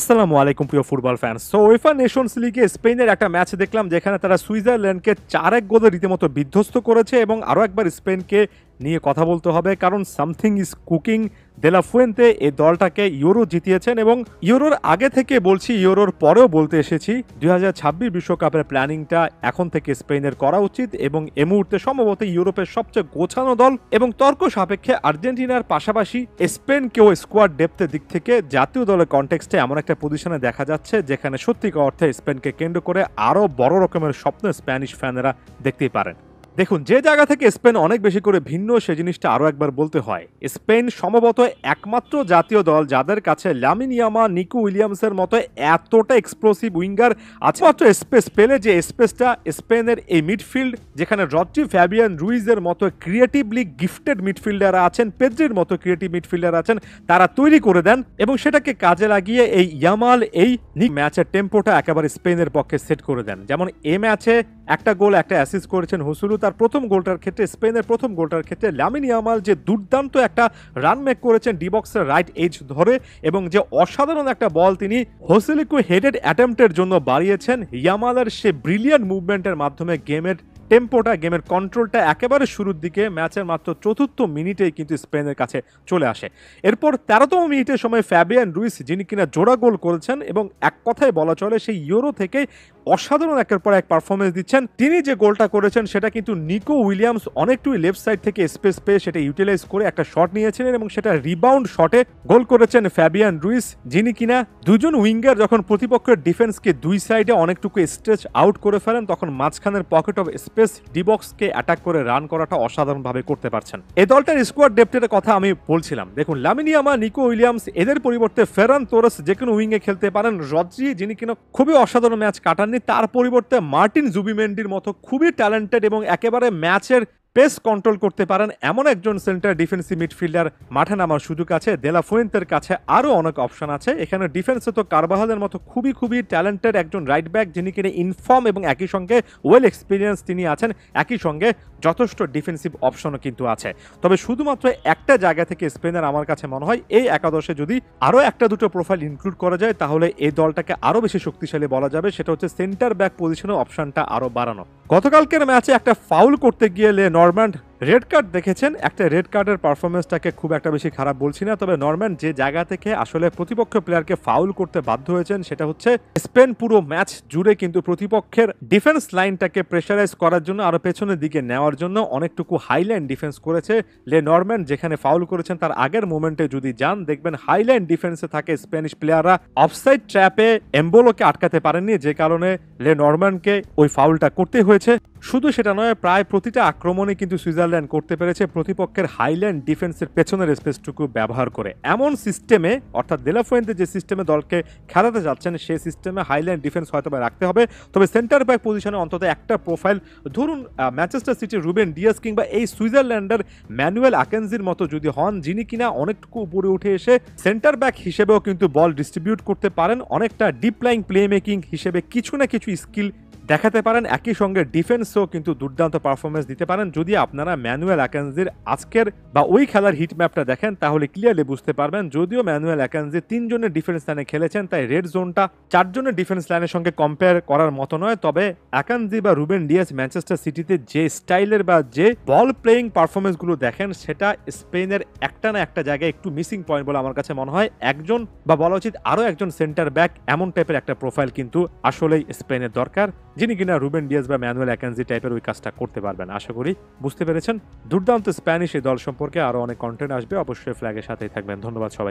আসসালামু আলাইকুম প্রিয় football fan. So UEFA Nations লিগে স্পেনের একটা ম্যাচ দেখলাম যেখানে তারা সুইজারল্যান্ডকে ৪-১ গোলে রীতিমতো বিধ্বস্ত করেছে এবং আরও একবার স্পেনকে নিয়ে কথা বলতে হবে, কারণ something is cooking. They la Fuente এই দলটাকে ইউরো জিতিয়েছেন এবং ইউরোর আগে থেকে বলছি, ইউরোর পরেও বলতে এসেছি, ২০২৬ বিশ্বকাপের প্ল্যানিংটা এখন থেকে স্পেনের করা উচিত এবং এ মুহূর্তে সম্ভবত ইউরোপের সবচেয়ে গোছানো দল এবং তর্ক সাপেক্ষে আর্জেন্টিনার পাশাপাশি স্পেনকেও স্কোয়াড ডেপথের দিক থেকে জাতীয় দলের কনটেক্সটে এমন একটা পজিশনে দেখা যাচ্ছে যেখানে সত্যিকার অর্থে স্পেনকে কেন্দ্র করে আরও বড় রকমের স্বপ্ন স্প্যানিশ ফ্যানেরা দেখতেই পারেন। দেখুন, যে জায়গা থেকে স্পেন অনেক বেশি করে ভিন্ন সে জিনিসটা আরও একবার বলতে হয়। স্পেন সম্ভবত একমাত্র জাতীয় দল যাদের কাছে লামিন ইয়ামাল, নিকো উইলিয়ামসের মতো এতটা এক্সপ্লোসিভ উইঙ্গার আছে। মাত্র স্পেস পেলে যে স্পেসটা স্পেনের এই মিডফিল্ড, যেখানে রড্রি, ফ্যাবিয়ান রুইজের মতো ক্রিয়েটিভলি গিফটেড মিডফিল্ডার আছেন, পেদ্রির মতো ক্রিয়েটিভ মিডফিল্ডার আছেন, তারা তৈরি করে দেন এবং সেটাকে কাজে লাগিয়ে এই ইয়ামাল এই ম্যাচের টেম্পোটা একেবারে স্পেনের পক্ষে সেট করে দেন। যেমন এই ম্যাচে একটা গোল, একটা অ্যাসিস্ট করেছেন হুসুলু। তার প্রথম গোলটার ক্ষেত্রে, স্পেনের প্রথম গোলটার ক্ষেত্রে লামিন ইয়ামাল যে দুর্দান্ত একটা রান মেক করেছেন ডিবক্সের রাইট এজ ধরে এবং যে অসাধারণ একটা বল তিনি হোসেলিকো হেডেড অ্যাটেম্পটের জন্য বাড়িয়েছেন, ইয়ামালের সে ব্রিলিয়ান্ট মুভমেন্টের মাধ্যমে গেমের টেম্পোটা, গেমের কন্ট্রোলটা একেবারে শুরুর দিকে ম্যাচের মাত্র চতুর্থ মিনিটেই কিন্তু স্পেনের কাছে চলে আসে। এরপর ১৩তম মিনিটের সময় ফ্যাবিয়ান রুইস, যিনি কিনা জোড়া গোল করেছেন এবং এক কথায় বলা চলে সেই ইউরো থেকে অসাধারণ একের পর এক পারফরমেন্স দিচ্ছেন, তিনি যে গোলটা করেছেন সেটা কিন্তু নিকো উইলিয়ামস অনেকটুই লেফট সাইড থেকে স্পেস পেয়ে সেটা ইউটিলাইজ করে একটা শট নিয়েছিলেন এবং সেটা রিবাউন্ড শটে গোল করেছেন ফ্যাবিয়ান রুইস, যিনি কিনা দুজন উইঙ্গার যখন প্রতিপক্ষের ডিফেন্সকে দুই সাইডে অনেকটুকু স্ট্রেচ আউট করে ফেলেন তখন মাঝখানের পকেট অফ স্পেস ডিবক্সকে অ্যাটাক করে রান করাটা অসাধারণভাবে করতে পারছেন। এই দলটার স্কোয়াড ডেপথের কথা আমি বলছিলাম। দেখুন, লামিন ইয়ামাল, নিকো উইলিয়ামস, এদের পরিবর্তে ফেরান তোরেস যে কোনো উইঙ্গে খেলতে পারেন, রড্রি যিনি কিনা খুবই অসাধারণ ম্যাচ কাটাননি, তার পরিবর্তে মার্টিন জুবিমেন্ডির মতো খুবই ট্যালেন্টেড এবং একেবারে ম্যাচের পেস কন্ট্রোল করতে পারেন এমন একজন সেন্টার ডিফেন্সিভ মিডফিল্ডার মাঠে নামার সুযোগ আছে। দে লা ফুয়েন্তের কাছে আরও অনেক অপশন আছে। এখানে ডিফেন্সে তো কারবাহালের মতো খুবই ট্যালেন্টেড একজন রাইট ব্যাক, যিনি কিনা ইনফর্ম এবং একই সঙ্গে ওয়েল এক্সপিরিয়েন্স তিনি আছেন, একই সঙ্গে যথেষ্ট ডিফেন্সিভ অপশনও কিন্তু আছে। তবে শুধুমাত্র একটা জায়গা থেকে স্পেনের আমার কাছে মনে হয় এই একাদশে যদি আরও একটা দুটো প্রোফাইল ইনক্লুড করা যায় তাহলে এই দলটাকে আরও বেশি শক্তিশালী বলা যাবে। সেটা হচ্ছে সেন্টার ব্যাক পজিশনের অপশনটা আরও বাড়ানো। গতকালকের ম্যাচে একটা ফাউল করতে গিয়ে নরম্যান্ড রেড কার্ড দেখেছেন। একটা রেড কার্ডের পারফরমেন্সটাকে খুব একটা বেশি খারাপ বলছি না, তবে নরম্যান যে জায়গা থেকে আসলে প্রতিপক্ষ প্লেয়ারকে ফাউল করতে বাধ্য হয়েছেন সেটা হচ্ছে স্পেন পুরো ম্যাচ জুড়ে কিন্তু প্রতিপক্ষের ডিফেন্স লাইনটাকে প্রেশারাইজ করার জন্য আরো পেছনের দিকে নেওয়ার জন্য অনেকটুকু হাইলাইন ডিফেন্স করেছে নরম্যান। যেখানে ফাউল করেছেন তার আগের মোমেন্টে যদি যান দেখবেন হাইলাইন ডিফেন্সে থাকে স্প্যানিশ প্লেয়াররা অফসাইড ট্র্যাপে এমবোলোকে আটকাতে পারেননি, যে কারণে নরম্যানকে ওই ফাউলটা করতে হয়েছে। শুধু সেটা নয়, প্রায় প্রতিটা আক্রমণে কিন্তু সুইজারল্যান্ড করতে পেরেছে প্রতিপক্ষের হাইল্যান্ড ডিফেন্সের পেছনের স্পেসটুকু ব্যবহার করে। এমন সিস্টেমে, অর্থাৎ দে লা ফুয়েন্তে যে সিস্টেমে দলকে খেলাতে যাচ্ছেন সেই সিস্টেমে হাইল্যান্ড ডিফেন্স হয়তো রাখতে হবে। তবে সেন্টার ব্যাক পজিশনে অন্তত একটা প্রোফাইল, ধরুন ম্যানচেস্টার সিটির রুবেন ডিয়াস কিংবা এই সুইজারল্যান্ডের ম্যানুয়েল আকেনজির মতো যদি হন, যিনি কিনা অনেকটুকু উপরে উঠে এসে সেন্টার ব্যাক হিসেবেও কিন্তু বল ডিস্ট্রিবিউট করতে পারেন, অনেকটা ডিপ লাইং প্লে মেকিং হিসেবে কিছু না কিছু স্কিল দেখাতে পারেন, একই সঙ্গে ডিফেন্সও কিন্তু দুর্দান্ত পারফরমেন্স দিতে পারেন। যদি আপনারা ম্যানুয়েল আকানজির আজকের বা ওই খেলার হিট ম্যাপটা দেখেন তাহলে ক্লিয়ারলি বুঝতে পারবেন, যদিও ম্যানুয়েল আকানজি 3 জনের ডিফেন্স লাইনে খেলেছেন তাই রেড জোনটা 4 জনের ডিফেন্স লাইনের সঙ্গে কম্পেয়ার করার মতো নয়। তবে আকানজি বা রুবেন ডিয়াস ম্যানচেস্টার সিটিতে যে স্টাইলের বা যে বল প্লেয়িং পারফরমেন্সগুলো দেখেন সেটা স্পেনের একটা না একটা জায়গায় একটু মিসিং পয়েন্ট বলে আমার কাছে মনে হয়। একজন বা বলা উচিত আরও একজন সেন্টার ব্যাক এমন টাইপের একটা প্রোফাইল কিন্তু আসলেই স্পেনের দরকার, যিনি কিনা রুবেন ডিয়াস বা ম্যানুয়েল আকানজি টাইপের ওই কাজটা করতে পারবেন। আশা করি বুঝতে পেরেছেন। দুর্দান্ত স্প্যানিশ এই দল সম্পর্কে আরও অনেক কন্টেন্ট আসবে, অবশ্যই ফ্ল্যাগের সাথেই থাকবেন। ধন্যবাদ সবাই।